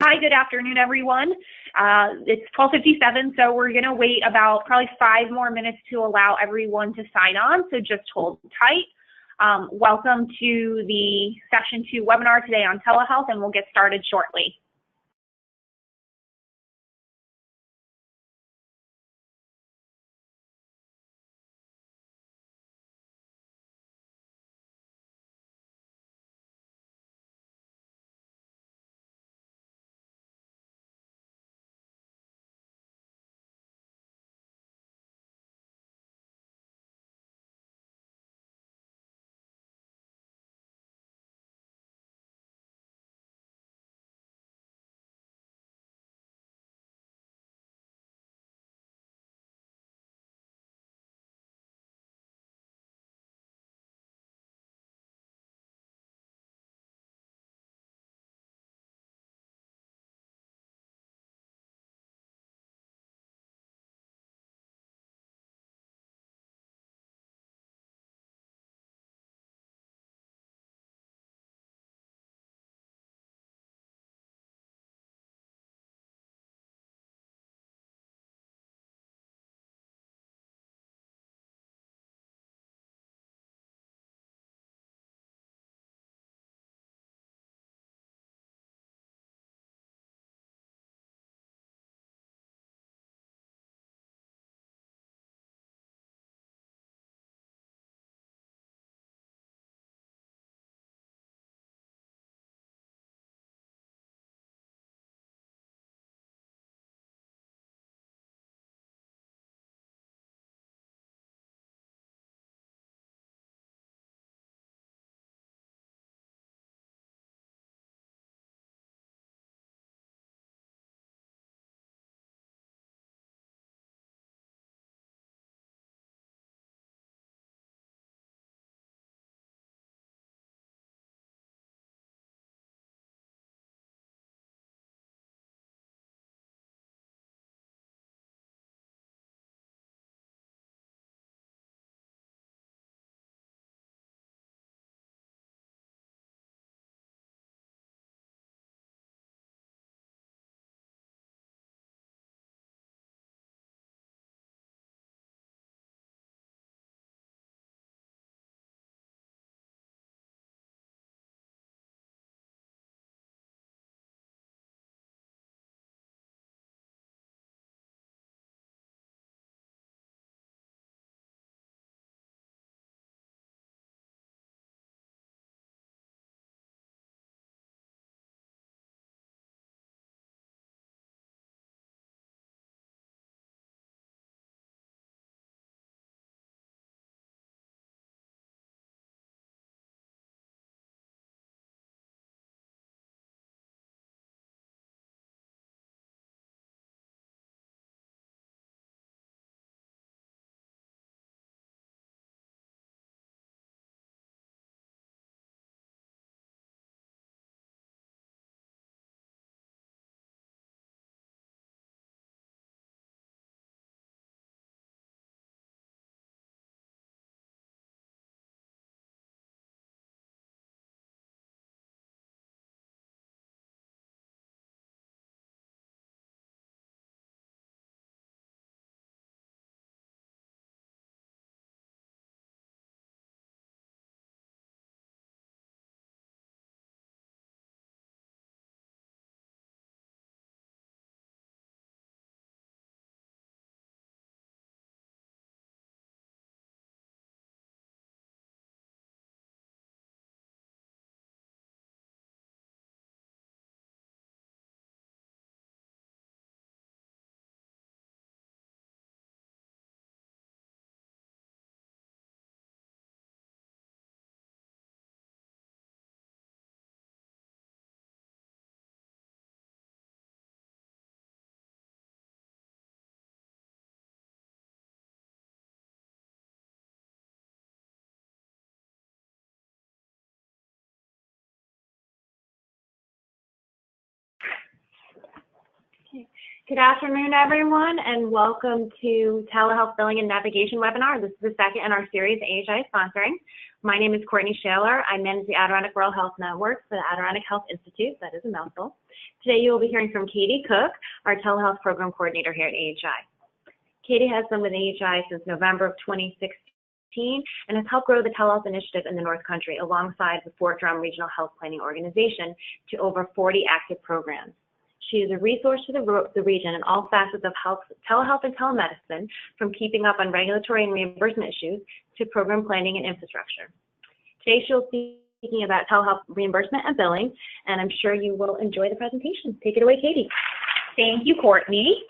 Hi, good afternoon, everyone. It's 12:57, so we're going to wait about probably 5 more minutes to allow everyone to sign on, so just hold tight. Welcome to the Session 2 webinar today on telehealth, and we'll get started shortly. Good afternoon, everyone, and welcome to Telehealth Billing and Navigation webinar. This is the second in our series AHI is sponsoring. My name is Courtney Shaler. I manage the Adirondack Rural Health Network for the Adirondack Health Institute. That is a mouthful. Today you will be hearing from Katie Cook, our telehealth program coordinator here at AHI. Katie has been with AHI since November of 2016 and has helped grow the telehealth initiative in the North Country alongside the Fort Drum Regional Health Planning Organization to over 40 active programs. She is a resource to the region in all facets of health, telehealth and telemedicine, from keeping up on regulatory and reimbursement issues to program planning and infrastructure. Today she'll be speaking about telehealth reimbursement and billing, and I'm sure you will enjoy the presentation. Take it away, Katie. Thank you, Courtney.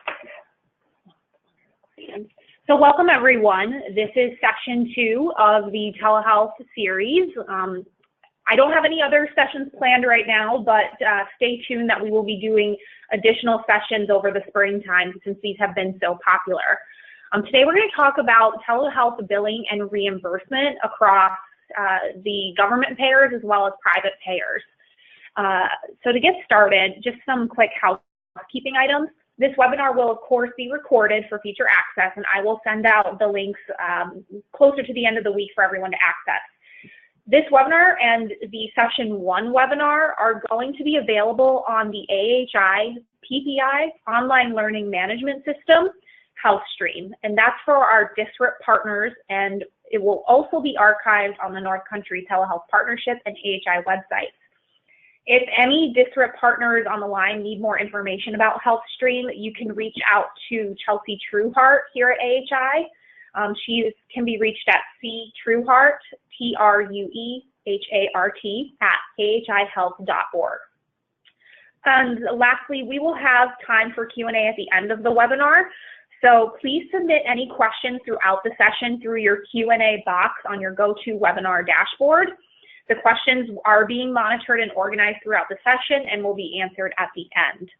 So welcome, everyone. This is section 2 of the telehealth series. I don't have any other sessions planned right now, but stay tuned that we will be doing additional sessions over the springtime since these have been so popular. Today we're going to talk about telehealth billing and reimbursement across the government payers as well as private payers. So to get started, just some quick housekeeping items. This webinar will, of course, be recorded for future access, and I will send out the links closer to the end of the week for everyone to access. This webinar and the Session 1 webinar are going to be available on the AHI PPI Online Learning Management System, HealthStream, and that's for our disparate partners, and it will also be archived on the North Country Telehealth Partnership and AHI websites. If any disparate partners on the line need more information about HealthStream, you can reach out to Chelsea Trueheart here at AHI. She can be reached at ctrueheart, Truehart, @ahihealth.org. And lastly, we will have time for Q&A at the end of the webinar. So please submit any questions throughout the session through your Q&A box on your GoToWebinar dashboard. The questions are being monitored and organized throughout the session and will be answered at the end.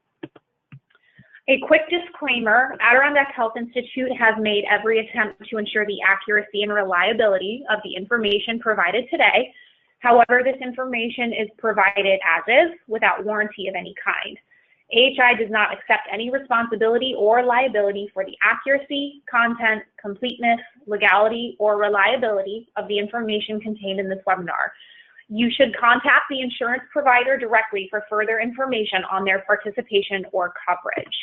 A quick disclaimer, Adirondack Health Institute has made every attempt to ensure the accuracy and reliability of the information provided today. However, this information is provided as is, without warranty of any kind. AHI does not accept any responsibility or liability for the accuracy, content, completeness, legality, or reliability of the information contained in this webinar. You should contact the insurance provider directly for further information on their participation or coverage.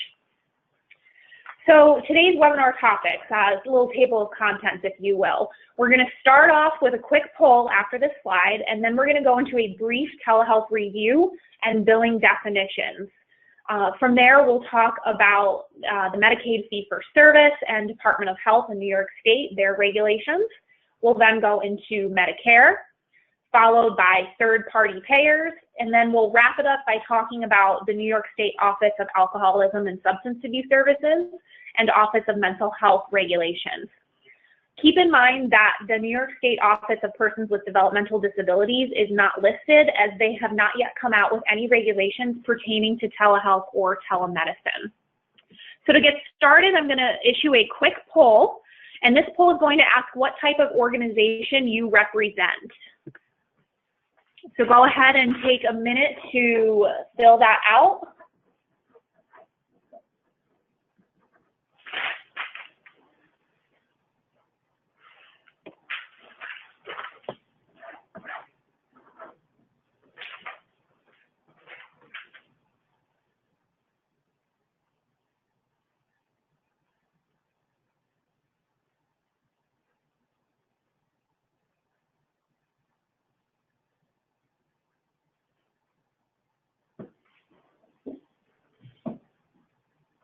So today's webinar topics, a little table of contents, if you will. We're going to start off with a quick poll after this slide, and then we're going to go into a brief telehealth review and billing definitions. From there, we'll talk about the Medicaid fee-for-service and Department of Health in New York State, their regulations. We'll then go into Medicare, followed by third-party payers, and then we'll wrap it up by talking about the New York State Office of Alcoholism and Substance Abuse Services and Office of Mental Health Regulations. Keep in mind that the New York State Office of Persons with Developmental Disabilities is not listed, as they have not yet come out with any regulations pertaining to telehealth or telemedicine. So to get started, I'm going to issue a quick poll, and this poll is going to ask what type of organization you represent. So go ahead and take a minute to fill that out.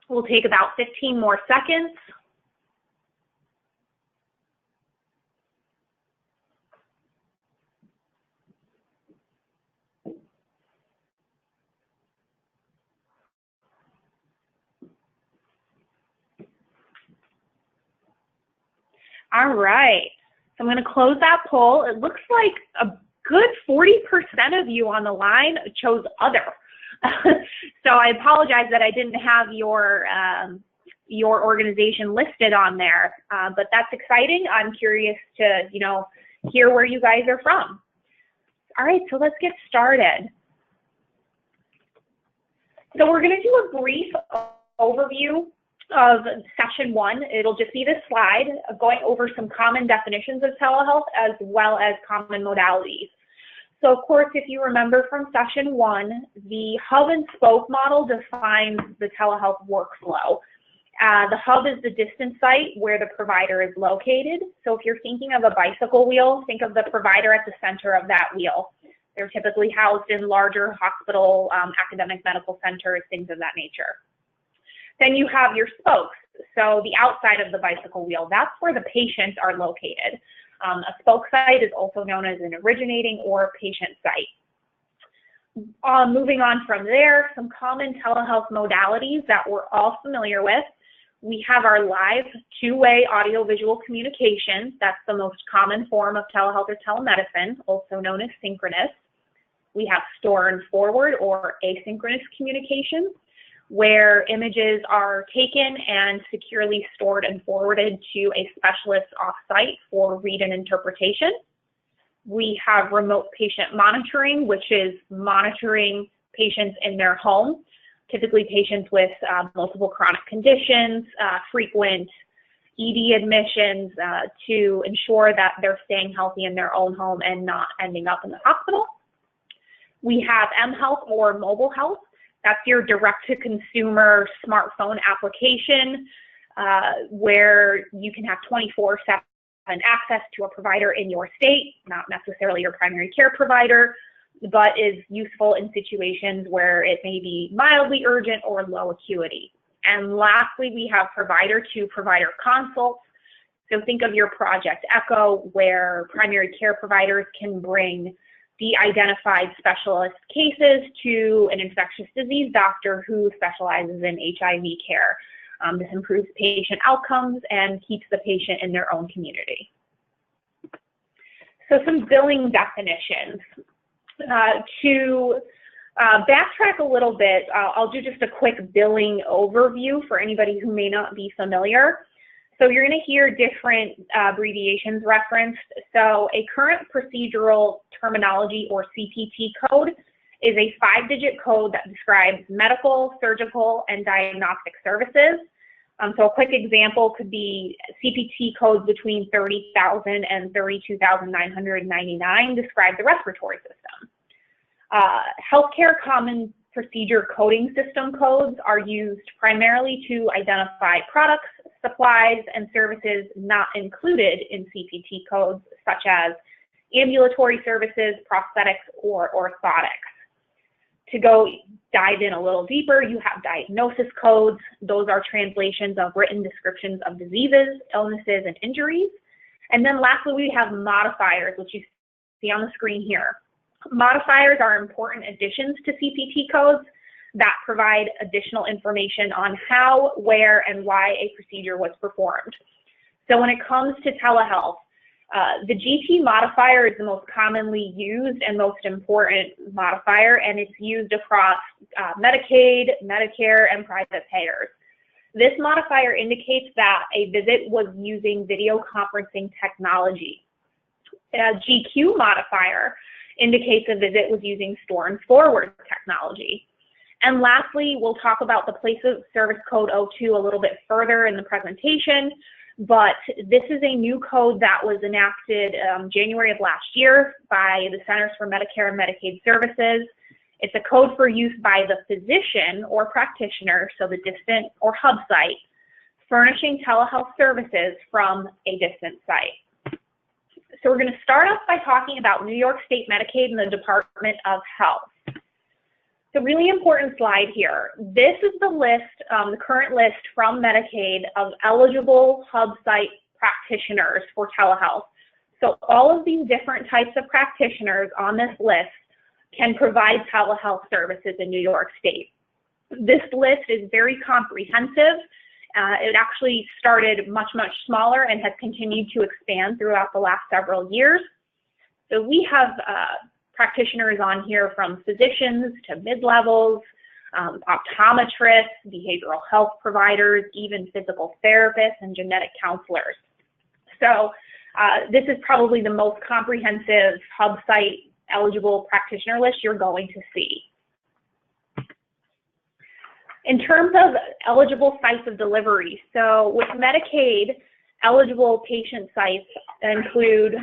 We'll take about 15 more seconds. All right, so I'm going to close that poll. It looks like a good 40% of you on the line chose other. So I apologize that I didn't have your organization listed on there, but that's exciting. I'm curious to, hear where you guys are from. All right, so let's get started. So we're going to do a brief overview of session 1. It'll just be this slide going over some common definitions of telehealth as well as common modalities. So of course, if you remember from session 1, the hub and spoke model defines the telehealth workflow. The hub is the distance site where the provider is located. So if you're thinking of a bicycle wheel, think of the provider at the center of that wheel. They're typically housed in larger hospital, academic medical centers, things of that nature. Then you have your spokes. So the outside of the bicycle wheel, that's where the patients are located. A spoke site is also known as an originating or patient site. Moving on from there, some common telehealth modalities that we're all familiar with. We have our live two-way audiovisual communication. That's the most common form of telehealth or telemedicine, also known as synchronous. We have store and forward or asynchronous communication, where images are taken and securely stored and forwarded to a specialist off-site for read and interpretation. We have remote patient monitoring, which is monitoring patients in their home, typically patients with multiple chronic conditions, frequent ED admissions, to ensure that they're staying healthy in their own home and not ending up in the hospital. We have mHealth or mobile health. That's your direct-to-consumer smartphone application where you can have 24/7 access to a provider in your state, not necessarily your primary care provider, but is useful in situations where it may be mildly urgent or low acuity. And lastly, we have provider-to-provider consults. So think of your Project Echo, where primary care providers can bring de-identified specialist cases to an infectious disease doctor who specializes in HIV care. This improves patient outcomes and keeps the patient in their own community. So some billing definitions. To backtrack a little bit, I'll do just a quick billing overview for anybody who may not be familiar. So you're going to hear different abbreviations referenced. So a current procedural terminology or CPT code is a 5-digit code that describes medical, surgical, and diagnostic services. So a quick example could be CPT codes between 30,000 and 32,999 describe the respiratory system. Healthcare common procedure coding system codes are used primarily to identify products, supplies, and services not included in CPT codes, such as ambulatory services, prosthetics, or orthotics. To go dive in a little deeper, you have diagnosis codes. Those are translations of written descriptions of diseases, illnesses, and injuries. And then lastly, we have modifiers, which you see on the screen here. Modifiers are important additions to CPT codes that provide additional information on how, where, and why a procedure was performed. So when it comes to telehealth, the GT modifier is the most commonly used and most important modifier, and it's used across Medicaid, Medicare, and private payers. This modifier indicates that a visit was using video conferencing technology. A GQ modifier indicates a visit was using store and forward technology. And lastly, we'll talk about the place of service code 02 a little bit further in the presentation, but this is a new code that was enacted January of last year by the Centers for Medicare and Medicaid Services. It's a code for use by the physician or practitioner, so the distant or hub site, furnishing telehealth services from a distant site. So we're going to start off by talking about New York State Medicaid and the Department of Health. It's a really important slide here. This is the list, the current list from Medicaid of eligible hub site practitioners for telehealth. So all of these different types of practitioners on this list can provide telehealth services in New York State. This list is very comprehensive. It actually started much, much smaller and has continued to expand throughout the last several years. So we have practitioners on here from physicians to mid-levels, optometrists, behavioral health providers, even physical therapists and genetic counselors. So this is probably the most comprehensive hub site eligible practitioner list you're going to see. In terms of eligible sites of delivery, so with Medicaid, eligible patient sites include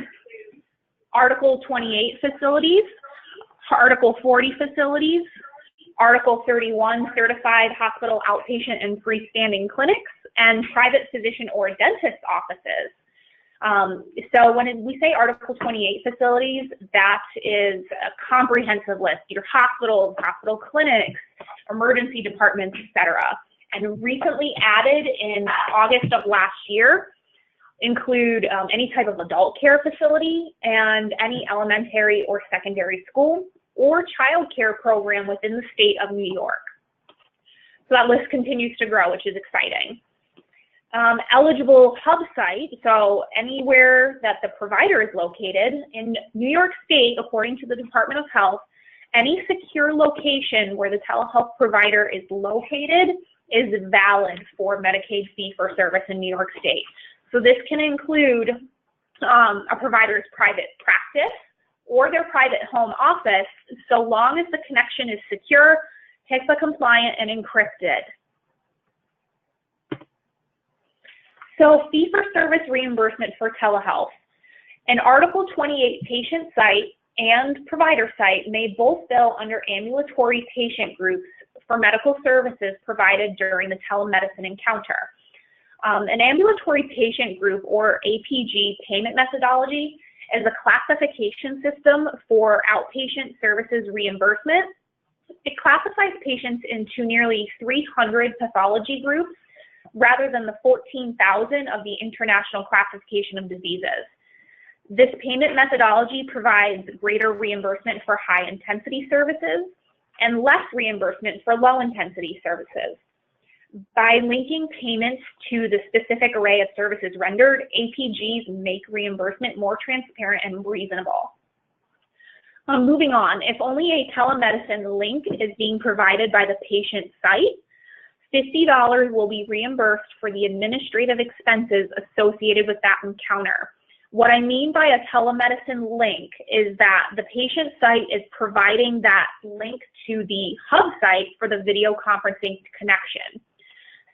Article 28 facilities, Article 40 facilities, Article 31 certified hospital outpatient and freestanding clinics, and private physician or dentist offices. So when we say Article 28 facilities, that is a comprehensive list, your hospitals, hospital clinics, emergency departments, etc. And recently added in August of last year include any type of adult care facility and any elementary or secondary school or child care program within the state of New York. So that list continues to grow, which is exciting. Eligible hub site, so anywhere that the provider is located. In New York State, according to the Department of Health, any secure location where the telehealth provider is located is valid for Medicaid fee-for-service in New York State. So this can include a provider's private practice or their private home office, so long as the connection is secure, HIPAA compliant, and encrypted. So fee-for-service reimbursement for telehealth. An Article 28 patient site and provider site may both bill under ambulatory patient groups for medical services provided during the telemedicine encounter. An ambulatory patient group, or APG, payment methodology is a classification system for outpatient services reimbursement. It classifies patients into nearly 300 pathology groups rather than the 14,000 of the International Classification of Diseases. This payment methodology provides greater reimbursement for high-intensity services and less reimbursement for low-intensity services. By linking payments to the specific array of services rendered, APGs make reimbursement more transparent and reasonable. Moving on, if only a telemedicine link is being provided by the patient site, $50 will be reimbursed for the administrative expenses associated with that encounter. What I mean by a telemedicine link is that the patient site is providing that link to the hub site for the video conferencing connection.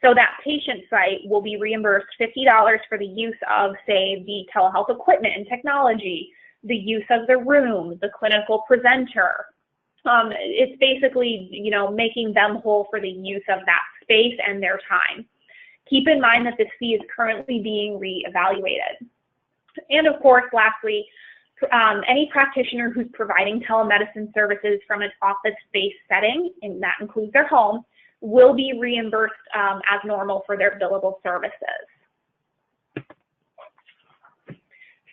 So that patient site will be reimbursed $50 for the use of, say, the telehealth equipment and technology, the use of the room, the clinical presenter. It's basically, making them whole for the use of that space and their time. Keep in mind that this fee is currently being reevaluated. And of course, lastly, any practitioner who's providing telemedicine services from an office-based setting, and that includes their home, will be reimbursed as normal for their billable services.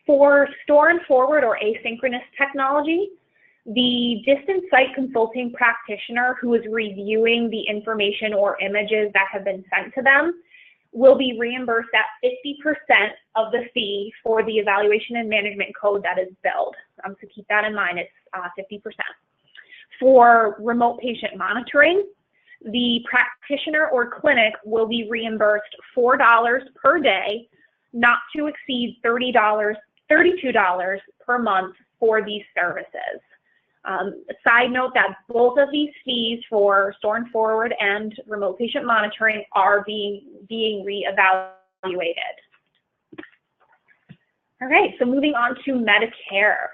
For store and forward or asynchronous technology, the distance site consulting practitioner who is reviewing the information or images that have been sent to them will be reimbursed at 50% of the fee for the evaluation and management code that is billed. So keep that in mind, it's 50%. For remote patient monitoring, the practitioner or clinic will be reimbursed $4 per day, not to exceed $32 per month for these services. Side note that both of these fees for store and forward and remote patient monitoring are being reevaluated. All right, so moving on to Medicare.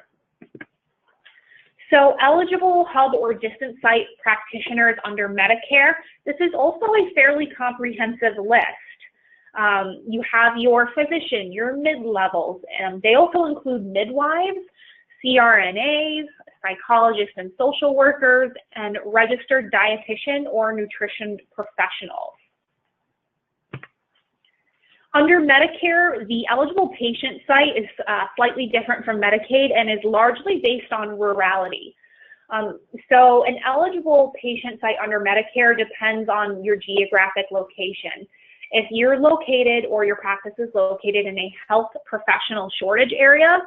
So eligible hub or distance site practitioners under Medicare, this is also a fairly comprehensive list. You have your physician, your mid-levels, and they also include midwives, CRNAs, psychologists and social workers, and registered dietitian or nutrition professionals. Under Medicare, the eligible patient site is slightly different from Medicaid and is largely based on rurality. So an eligible patient site under Medicare depends on your geographic location. If you're located or your practice is located in a health professional shortage area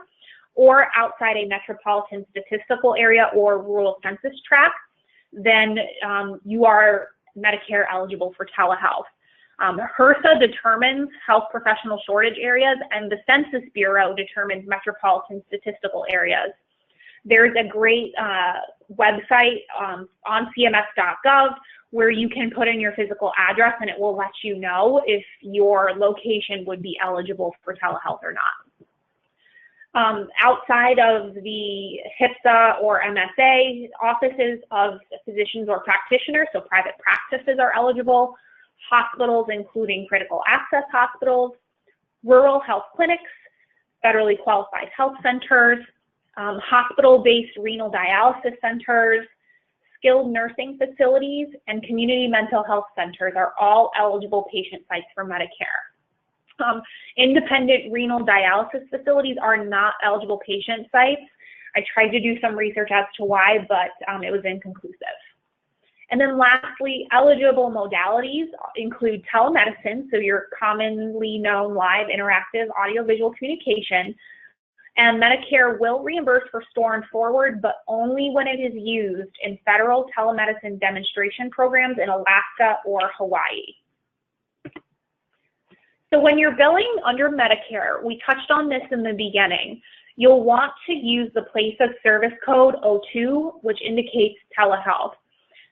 or outside a metropolitan statistical area or rural census tract, then you are Medicare eligible for telehealth. HRSA determines health professional shortage areas, and the Census Bureau determines metropolitan statistical areas. There's a great website on cms.gov where you can put in your physical address and it will let you know if your location would be eligible for telehealth or not. Outside of the HIPSA or MSA offices of physicians or practitioners, so private practices are eligible, hospitals including critical access hospitals, rural health clinics, federally qualified health centers, hospital-based renal dialysis centers, skilled nursing facilities, and community mental health centers are all eligible patient sites for Medicare. Independent renal dialysis facilities are not eligible patient sites. I tried to do some research as to why, but it was inconclusive. And then lastly, eligible modalities include telemedicine, so your commonly known live interactive audiovisual communication, and Medicare will reimburse for store and forward, but only when it is used in federal telemedicine demonstration programs in Alaska or Hawaii. So when you're billing under Medicare, we touched on this in the beginning, you'll want to use the place of service code 02, which indicates telehealth.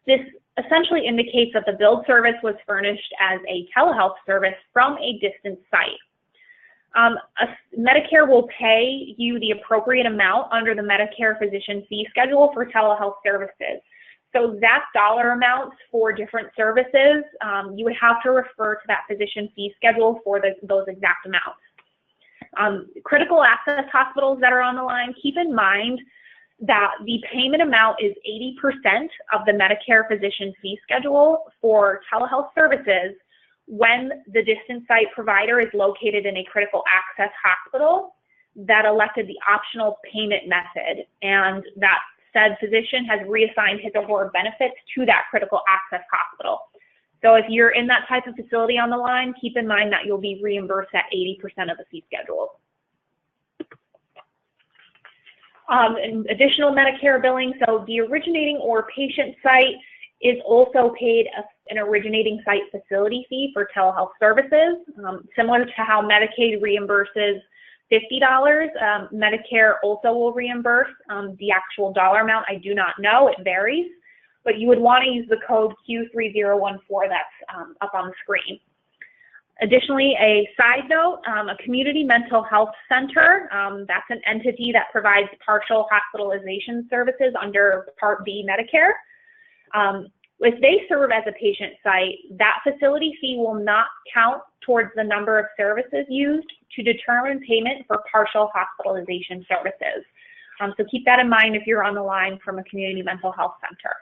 This essentially indicates that the billed service was furnished as a telehealth service from a distant site. Medicare will pay you the appropriate amount under the Medicare physician fee schedule for telehealth services. So exact dollar amounts for different services, you would have to refer to that physician fee schedule for those exact amounts. Critical access hospitals that are on the line, keep in mind that the payment amount is 80% of the Medicare physician fee schedule for telehealth services when the distant site provider is located in a critical access hospital that elected the optional payment method, and that said physician has reassigned his or her benefits to that critical access hospital. So if you're in that type of facility on the line, keep in mind that you'll be reimbursed at 80% of the fee schedule. And additional Medicare billing, so the originating or patient site is also paid an originating site facility fee for telehealth services. Similar to how Medicaid reimburses $50, Medicare also will reimburse. The actual dollar amount, I do not know, it varies, but you would want to use the code Q3014 that's up on the screen. Additionally, a side note, a community mental health center, that's an entity that provides partial hospitalization services under Part B Medicare. If they serve as a patient site, that facility fee will not count towards the number of services used to determine payment for partial hospitalization services. So keep that in mind if you're on the line from a community mental health center.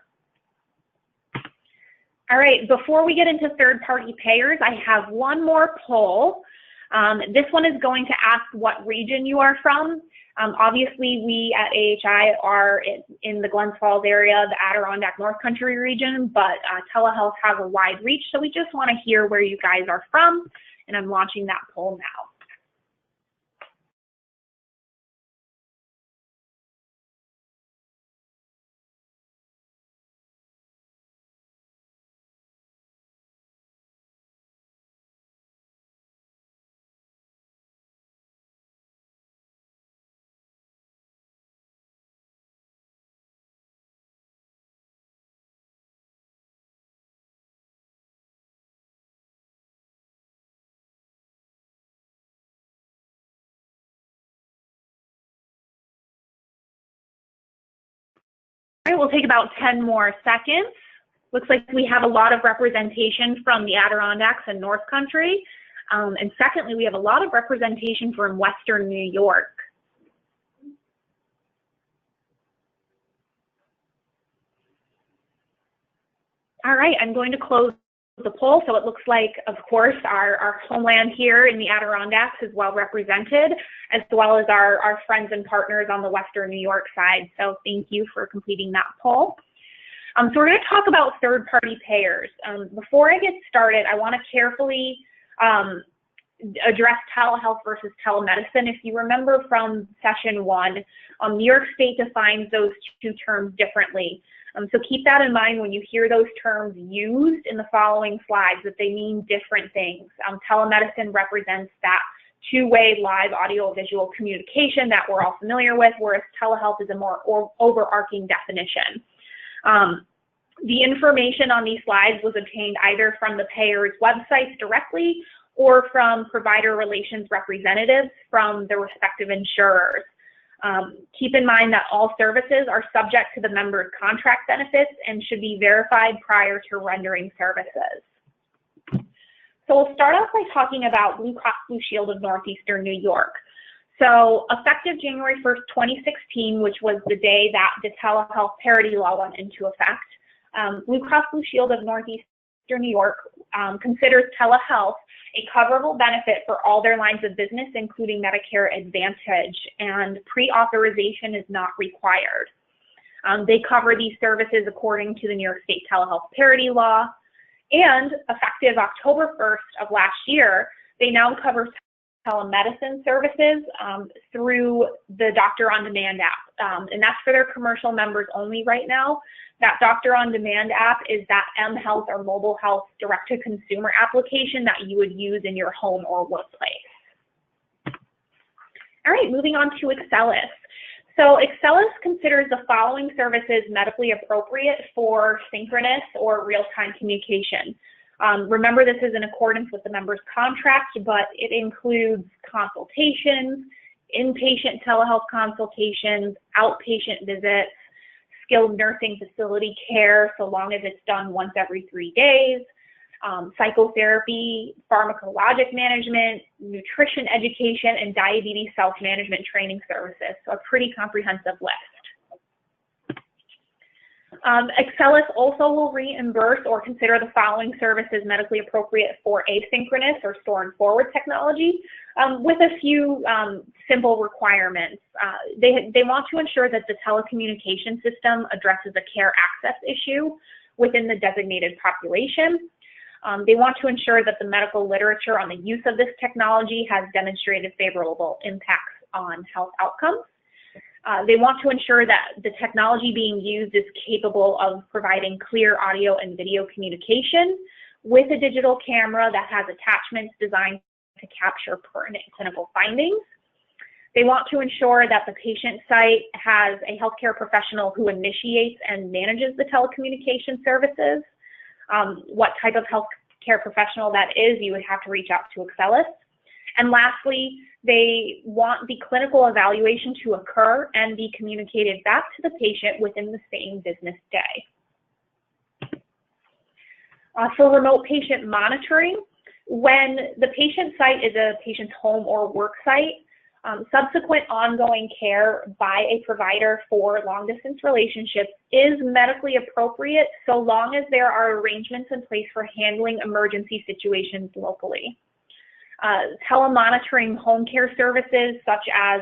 All right, before we get into third-party payers, I have one more poll. This one is going to ask what region you are from. Obviously, we at AHI are in the Glens Falls area, the Adirondack North Country region, but telehealth has a wide reach, so we just want to hear where you guys are from, and I'm launching that poll now. All right, we'll take about 10 more seconds. Looks like we have a lot of representation from the Adirondacks and North Country. And secondly, we have a lot of representation from Western New York. All right, I'm going to close the poll. So it looks like, of course, our homeland here in the Adirondacks is well represented, as well as our friends and partners on the Western New York side. So thank you for completing that poll. So we're going to talk about third-party payers. Before I get started, I want to carefully address telehealth versus telemedicine. If you remember from session 1, New York State defines those two terms differently. So keep that in mind when you hear those terms used in the following slides, that they mean different things. Telemedicine represents that two-way live audio-visual communication that we're all familiar with, whereas telehealth is a more overarching definition. The information on these slides was obtained either from the payers' websites directly or from provider relations representatives from the respective insurers. Keep in mind that all services are subject to the member's contract benefits and should be verified prior to rendering services. So we'll start off by talking about Blue Cross Blue Shield of Northeastern New York. So effective January 1st, 2016, which was the day that the telehealth parity law went into effect, Blue Cross Blue Shield of Northeastern New York considers telehealth a coverable benefit for all their lines of business, including Medicare Advantage, and pre-authorization is not required. They cover these services according to the New York State Telehealth Parity Law, and effective October 1st of last year, they now cover telemedicine services through the Doctor on Demand app, and that's for their commercial members only right now. That Doctor on Demand app is that mHealth or mobile health direct-to-consumer application that you would use in your home or workplace. All right, moving on to Excellus. So Excellus considers the following services medically appropriate for synchronous or real-time communication. Remember, this is in accordance with the member's contract, but it includes consultations, inpatient telehealth consultations, outpatient visits, skilled nursing facility care, so long as it's done once every 3 days, psychotherapy, pharmacologic management, nutrition education, and diabetes self-management training services. So a pretty comprehensive list. Excellus also will reimburse or consider the following services medically appropriate for asynchronous or store and forward technology, with a few simple requirements. They want to ensure that the telecommunication system addresses a care access issue within the designated population. They want to ensure that the medical literature on the use of this technology has demonstrated favorable impacts on health outcomes. They want to ensure that the technology being used is capable of providing clear audio and video communication with a digital camera that has attachments designed to capture pertinent clinical findings. They want to ensure that the patient site has a healthcare professional who initiates and manages the telecommunication services. What type of healthcare professional that is, you would have to reach out to Excellus. And lastly, they want the clinical evaluation to occur and be communicated back to the patient within the same business day. For remote patient monitoring, when the patient site is a patient's home or work site, subsequent ongoing care by a provider for long-distance relationships is medically appropriate so long as there are arrangements in place for handling emergency situations locally. Telemonitoring home care services such as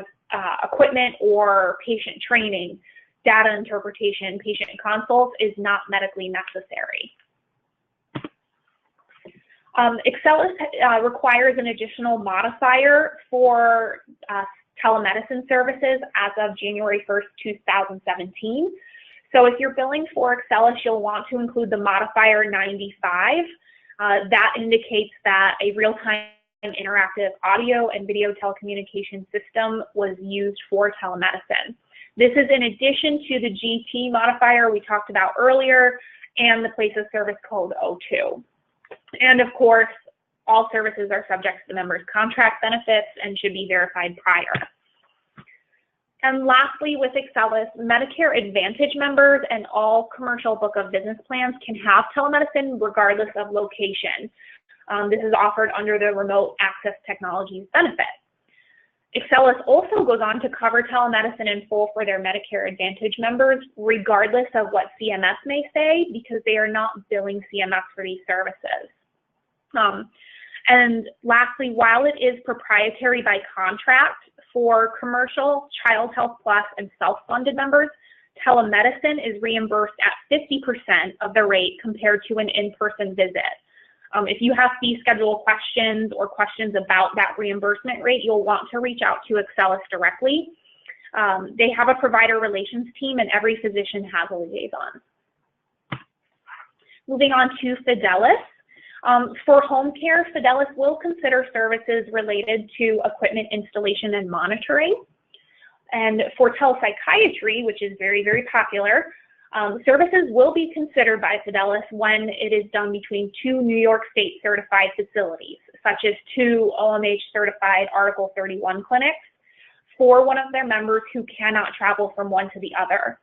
equipment or patient training, data interpretation, patient consults is not medically necessary. Excellus requires an additional modifier for telemedicine services as of January 1st, 2017. So if you're billing for Excellus, you'll want to include the modifier 95. That indicates that a real-time interactive audio and video telecommunication system was used for telemedicine. This is in addition to the GT modifier we talked about earlier and the place of service code 02. And of course, all services are subject to the member's contract benefits and should be verified prior. And lastly, with Excellus, Medicare Advantage members and all commercial book of business plans can have telemedicine regardless of location. This is offered under the Remote Access Technologies benefit. Excellus also goes on to cover telemedicine in full for their Medicare Advantage members, regardless of what CMS may say, because they are not billing CMS for these services. And lastly, while it is proprietary by contract for commercial, Child Health Plus, and self-funded members, telemedicine is reimbursed at 50% of the rate compared to an in-person visit. If you have fee schedule questions or questions about that reimbursement rate, you'll want to reach out to Excellus directly. They have a provider relations team and every physician has a liaison. Moving on to Fidelis. For home care, Fidelis will consider services related to equipment installation and monitoring. And for telepsychiatry, which is very, very popular, services will be considered by Fidelis when it is done between 2 New York State certified facilities, such as 2 OMH certified Article 31 clinics for one of their members who cannot travel from one to the other.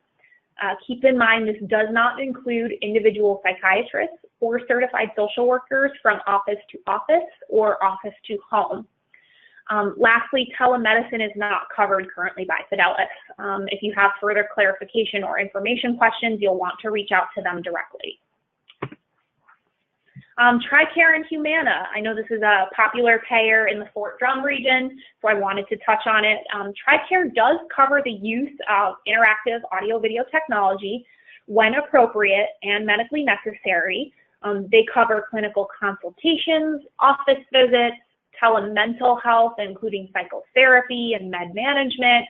Keep in mind, this does not include individual psychiatrists or certified social workers from office to office or office to home. Lastly, telemedicine is not covered currently by Fidelis. If you have further clarification or information questions, you'll want to reach out to them directly. TRICARE and Humana. I know this is a popular payer in the Fort Drum region, so I wanted to touch on it. TRICARE does cover the use of interactive audio-video technology when appropriate and medically necessary. They cover clinical consultations, office visits, telemental health, including psychotherapy and med management,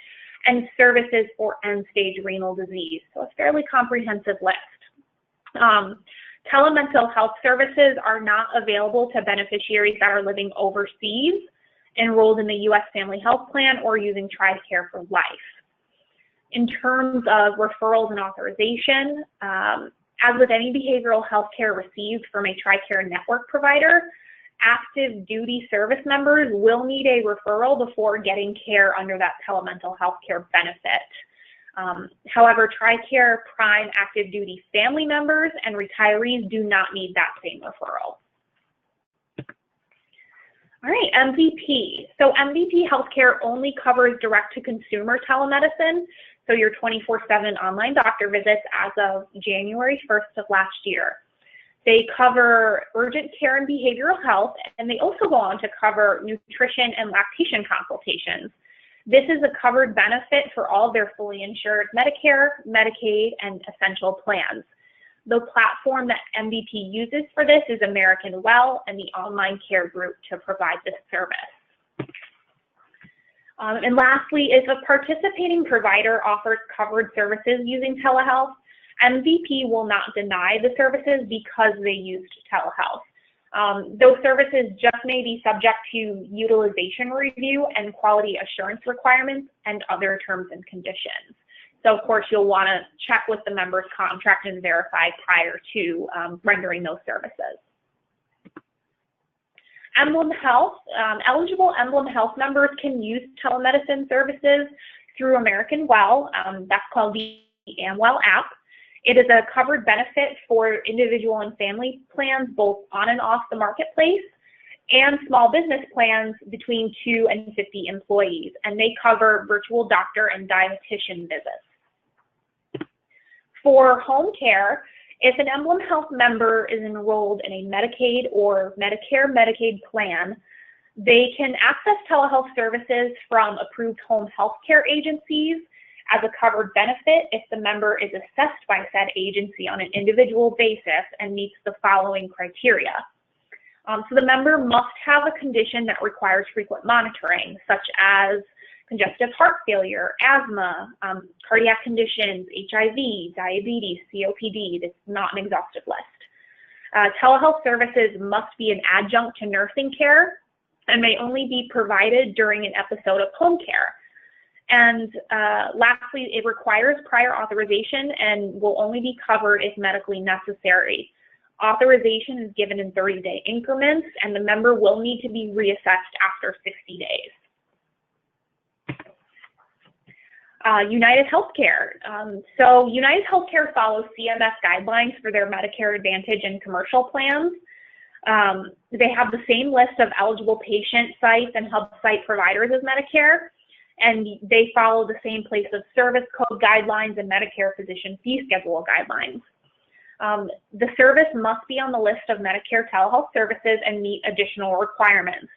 and services for end-stage renal disease. So a fairly comprehensive list. Telemental health services are not available to beneficiaries that are living overseas, enrolled in the U.S. Family Health Plan, or using TRICARE for life. In terms of referrals and authorization, as with any behavioral health care received from a TRICARE network provider, active duty service members will need a referral before getting care under that telemental health care benefit. However, TRICARE Prime active duty family members and retirees do not need that same referral. All right, MVP. So MVP healthcare only covers direct-to-consumer telemedicine, so your 24/7 online doctor visits as of January 1st of last year. They cover urgent care and behavioral health, and they also go on to cover nutrition and lactation consultations. This is a covered benefit for all their fully insured Medicare, Medicaid, and essential plans. The platform that MVP uses for this is American Well and the online care group to provide this service. And lastly, if a participating provider offers covered services using telehealth, MVP will not deny the services because they used telehealth. Those services just may be subject to utilization review and quality assurance requirements and other terms and conditions. So of course you'll want to check with the member's contract and verify prior to rendering those services. Emblem Health, eligible Emblem Health members can use telemedicine services through American Well. That's called the AmWell app. It is a covered benefit for individual and family plans, both on and off the marketplace, and small business plans between 2 and 50 employees, and they cover virtual doctor and dietitian visits. For home care, if an Emblem Health member is enrolled in a Medicaid or Medicare Medicaid plan, they can access telehealth services from approved home health care agencies as a covered benefit if the member is assessed by said agency on an individual basis and meets the following criteria. So the member must have a condition that requires frequent monitoring, such as congestive heart failure, asthma, cardiac conditions, HIV, diabetes, COPD. This is not an exhaustive list. Telehealth services must be an adjunct to nursing care and may only be provided during an episode of home care. And lastly, it requires prior authorization and will only be covered if medically necessary. Authorization is given in 30-day increments, and the member will need to be reassessed after 60 days. United Healthcare. So United Healthcare follows CMS guidelines for their Medicare Advantage and commercial plans. They have the same list of eligible patient sites and hub site providers as Medicare, and they follow the same place of service code guidelines and Medicare physician fee schedule guidelines. The service must be on the list of Medicare telehealth services and meet additional requirements.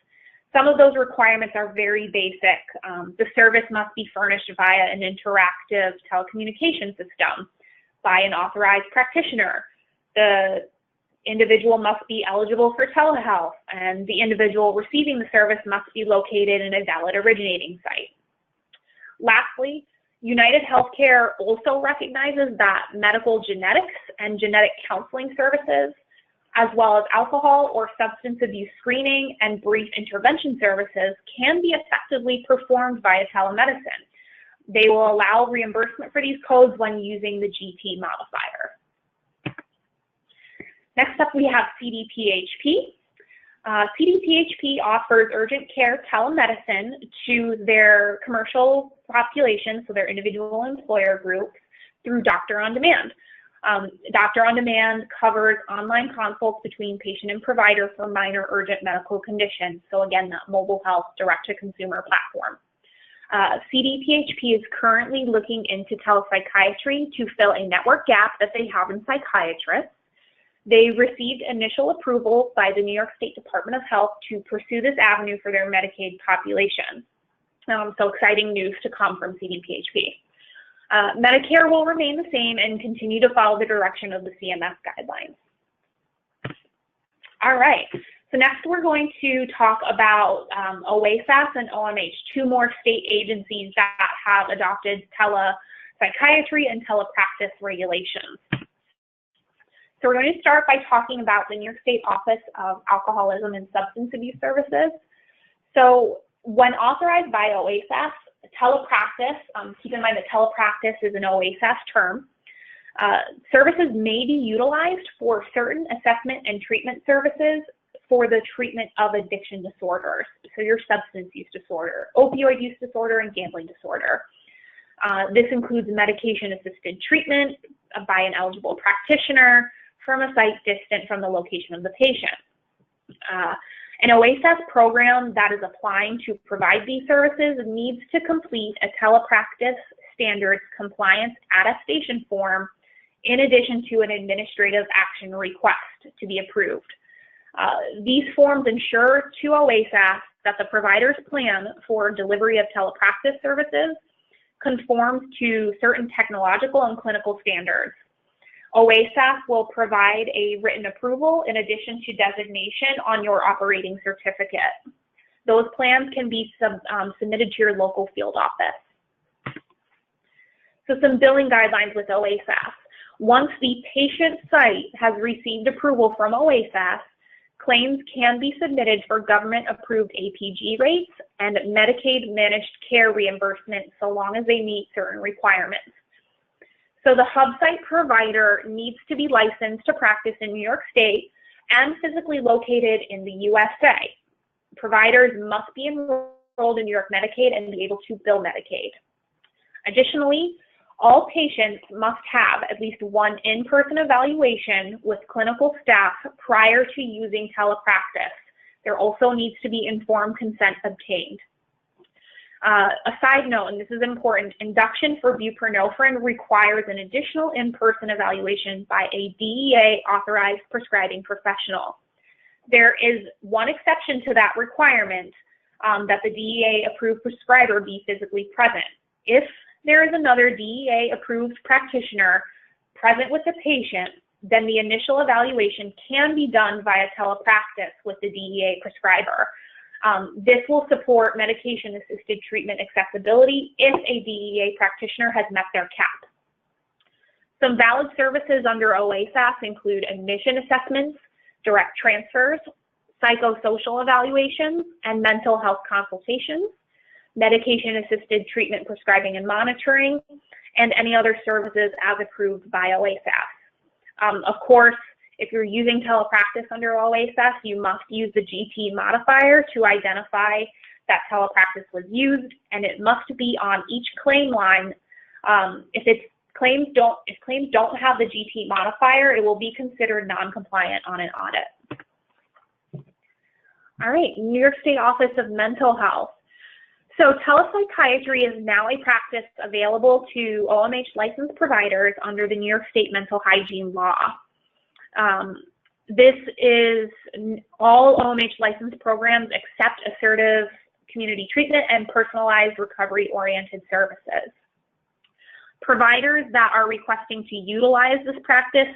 Some of those requirements are very basic. The service must be furnished via an interactive telecommunication system by an authorized practitioner. The individual must be eligible for telehealth, and the individual receiving the service must be located in a valid originating site. Lastly, United Healthcare also recognizes that medical genetics and genetic counseling services as well as alcohol or substance abuse screening and brief intervention services can be effectively performed via telemedicine. They will allow reimbursement for these codes when using the GT modifier. Next up, we have CDPHP. CDPHP offers urgent care telemedicine to their commercial population, so their individual employer groups, through Doctor on Demand. Doctor on Demand covers online consults between patient and provider for minor urgent medical conditions. So again, that mobile health direct-to-consumer platform. CDPHP is currently looking into telepsychiatry to fill a network gap that they have in psychiatrists. They received initial approval by the New York State Department of Health to pursue this avenue for their Medicaid population. So exciting news to come from CDPHP. Medicare will remain the same and continue to follow the direction of the CMS guidelines. All right, so next we're going to talk about OASAS and OMH, two more state agencies that have adopted telepsychiatry and telepractice regulations. So we're going to start by talking about the New York State Office of Alcoholism and Substance Abuse Services. So when authorized by OASAS, telepractice, keep in mind that telepractice is an OASAS term, services may be utilized for certain assessment and treatment services for the treatment of addiction disorders. So your substance use disorder, opioid use disorder, and gambling disorder. This includes medication-assisted treatment by an eligible practitioner from a site distant from the location of the patient. An OASAS program that is applying to provide these services needs to complete a telepractice standards compliance attestation form in addition to an administrative action request to be approved. These forms ensure to OASAS that the provider's plan for delivery of telepractice services conforms to certain technological and clinical standards. OASAS will provide a written approval in addition to designation on your operating certificate. Those plans can be submitted to your local field office. So some billing guidelines with OASAS. Once the patient site has received approval from OASAS, claims can be submitted for government-approved APG rates and Medicaid managed care reimbursement so long as they meet certain requirements. So the hub site provider needs to be licensed to practice in New York State and physically located in the USA. Providers must be enrolled in New York Medicaid and be able to bill Medicaid. Additionally, all patients must have at least one in-person evaluation with clinical staff prior to using telepractice. There also needs to be informed consent obtained. A side note, and this is important, induction for buprenorphine requires an additional in-person evaluation by a DEA-authorized prescribing professional. There is one exception to that requirement, that the DEA-approved prescriber be physically present. If there is another DEA-approved practitioner present with the patient, then the initial evaluation can be done via telepractice with the DEA prescriber. This will support medication-assisted treatment accessibility if a DEA practitioner has met their cap. Some valid services under OASAS include admission assessments, direct transfers, psychosocial evaluations, and mental health consultations, medication-assisted treatment prescribing and monitoring, and any other services as approved by OASAS. Of course, if you're using telepractice under OASAS, you must use the GT modifier to identify that telepractice was used, and it must be on each claim line. If claims don't have the GT modifier, it will be considered non-compliant on an audit. All right, New York State Office of Mental Health. So telepsychiatry is now a practice available to OMH licensed providers under the New York State Mental Hygiene Law. This is all OMH licensed programs except assertive community treatment and personalized recovery-oriented services. Providers that are requesting to utilize this practice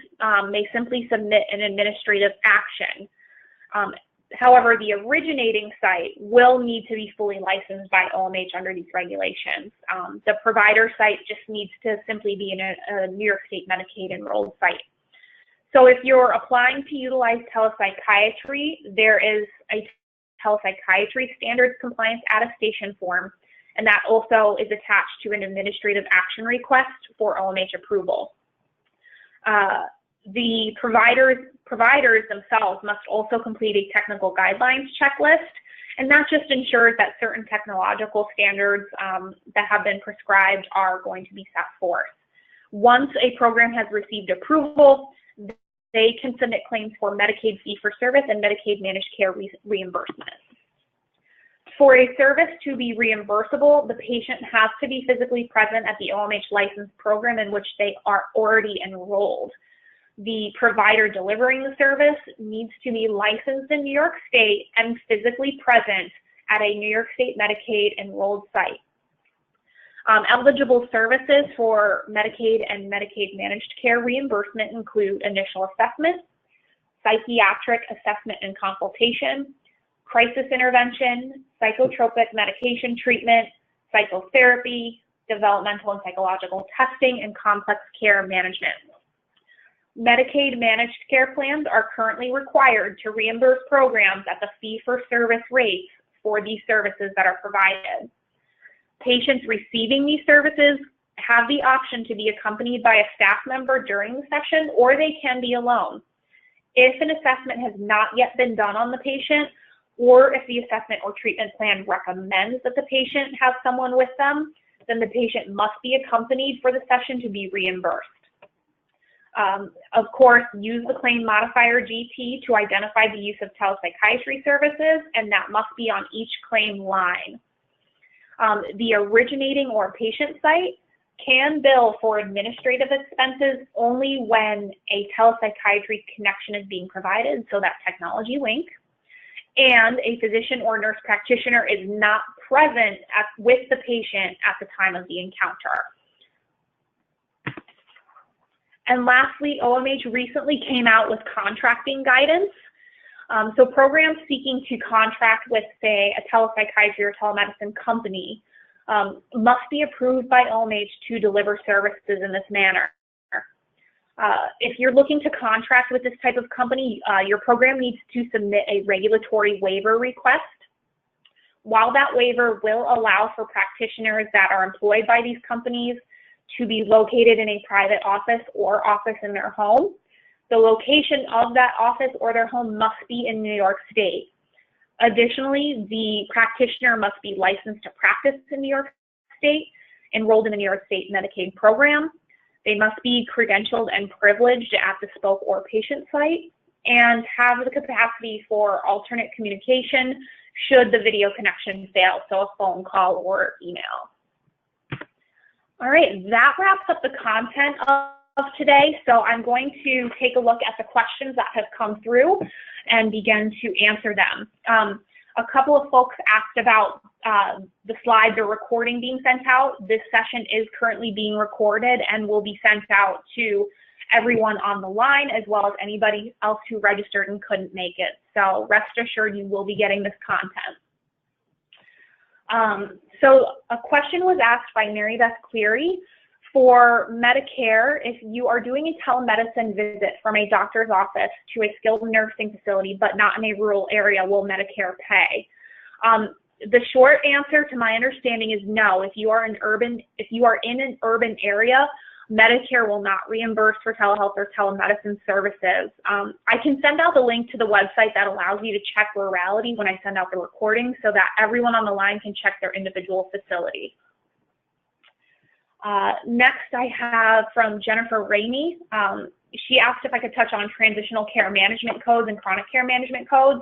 may simply submit an administrative action. However, the originating site will need to be fully licensed by OMH under these regulations. The provider site just needs to simply be in a New York State Medicaid enrolled site. So if you're applying to utilize telepsychiatry, there is a telepsychiatry standards compliance attestation form, and that also is attached to an administrative action request for OMH approval. The providers themselves must also complete a technical guidelines checklist, and that just ensures that certain technological standards that have been prescribed are going to be set forth. Once a program has received approval, they can submit claims for Medicaid fee-for-service and Medicaid managed care reimbursement. For a service to be reimbursable, the patient has to be physically present at the OMH licensed program in which they are already enrolled. The provider delivering the service needs to be licensed in New York State and physically present at a New York State Medicaid enrolled site. Eligible services for Medicaid and Medicaid managed care reimbursement include initial assessment, psychiatric assessment and consultation, crisis intervention, psychotropic medication treatment, psychotherapy, developmental and psychological testing, and complex care management. Medicaid managed care plans are currently required to reimburse programs at the fee-for-service rates for these services that are provided. Patients receiving these services have the option to be accompanied by a staff member during the session, or they can be alone. If an assessment has not yet been done on the patient, or if the assessment or treatment plan recommends that the patient have someone with them, then the patient must be accompanied for the session to be reimbursed. Of course, use the claim modifier GT to identify the use of telepsychiatry services, and that must be on each claim line. The originating or patient site can bill for administrative expenses only when a telepsychiatry connection is being provided, so that technology link, and a physician or nurse practitioner is not present with the patient at the time of the encounter. And lastly, OMH recently came out with contracting guidance. So programs seeking to contract with, say, a telepsychiatry or telemedicine company must be approved by OMH to deliver services in this manner. If you're looking to contract with this type of company, your program needs to submit a regulatory waiver request. While that waiver will allow for practitioners that are employed by these companies to be located in a private office or office in their home, the location of that office or their home must be in New York State. Additionally, the practitioner must be licensed to practice in New York State, enrolled in the New York State Medicaid program. They must be credentialed and privileged at the spoke or patient site, and have the capacity for alternate communication should the video connection fail, so a phone call or email. All right, that wraps up the content of today. So I'm going to take a look at the questions that have come through and begin to answer them. A couple of folks asked about the slides or recording being sent out. This session is currently being recorded and will be sent out to everyone on the line, as well as anybody else who registered and couldn't make it. So rest assured you will be getting this content. So a question was asked by Mary Beth Cleary. For Medicare, if you are doing a telemedicine visit from a doctor's office to a skilled nursing facility, but not in a rural area, will Medicare pay? The short answer, to my understanding, is no. If you are in an urban area, Medicare will not reimburse for telehealth or telemedicine services. I can send out the link to the website that allows you to check rurality when I send out the recording, so that everyone on the line can check their individual facility. Next I have from Jennifer Ramey. She asked if I could touch on transitional care management codes and chronic care management codes.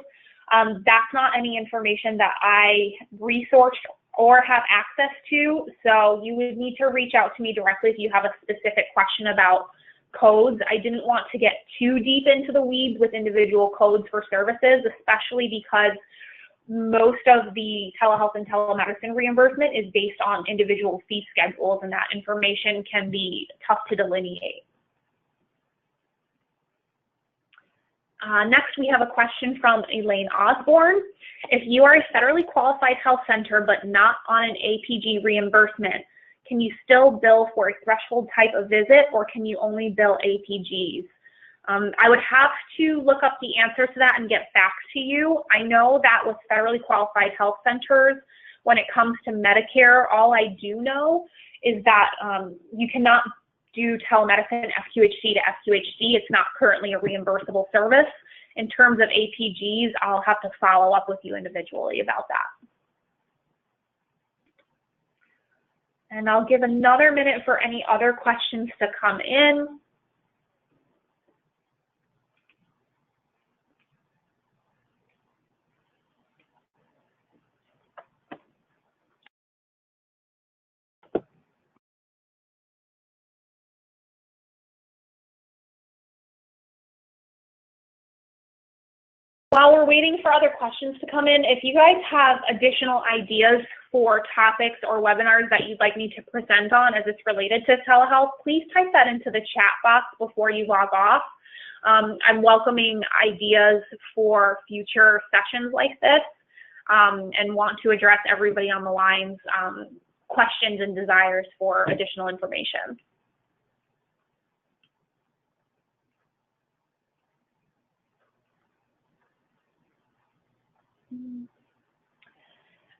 That's not any information that I researched or have access to, so you would need to reach out to me directly if you have a specific question about codes. I didn't want to get too deep into the weeds with individual codes for services, especially because most of the telehealth and telemedicine reimbursement is based on individual fee schedules, and that information can be tough to delineate. Next, we have a question from Elaine Osborne. If you are a federally qualified health center but not on an APG reimbursement, can you still bill for a threshold type of visit, or can you only bill APGs? I would have to look up the answer to that and get back to you. I know that with federally qualified health centers, when it comes to Medicare, all I do know is that you cannot do telemedicine FQHC to FQHC. It's not currently a reimbursable service. In terms of APGs, I'll have to follow up with you individually about that. And I'll give another minute for any other questions to come in. While we're waiting for other questions to come in, if you guys have additional ideas for topics or webinars that you'd like me to present on as it's related to telehealth, please type that into the chat box before you log off. I'm welcoming ideas for future sessions like this and want to address everybody on the line's questions and desires for additional information.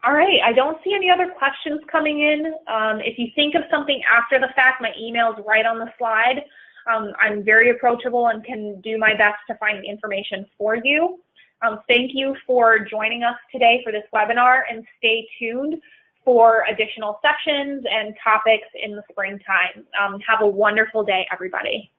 All right, I don't see any other questions coming in. If you think of something after the fact, my email is right on the slide. I'm very approachable and can do my best to find the information for you. Thank you for joining us today for this webinar, and stay tuned for additional sessions and topics in the springtime. Have a wonderful day, everybody.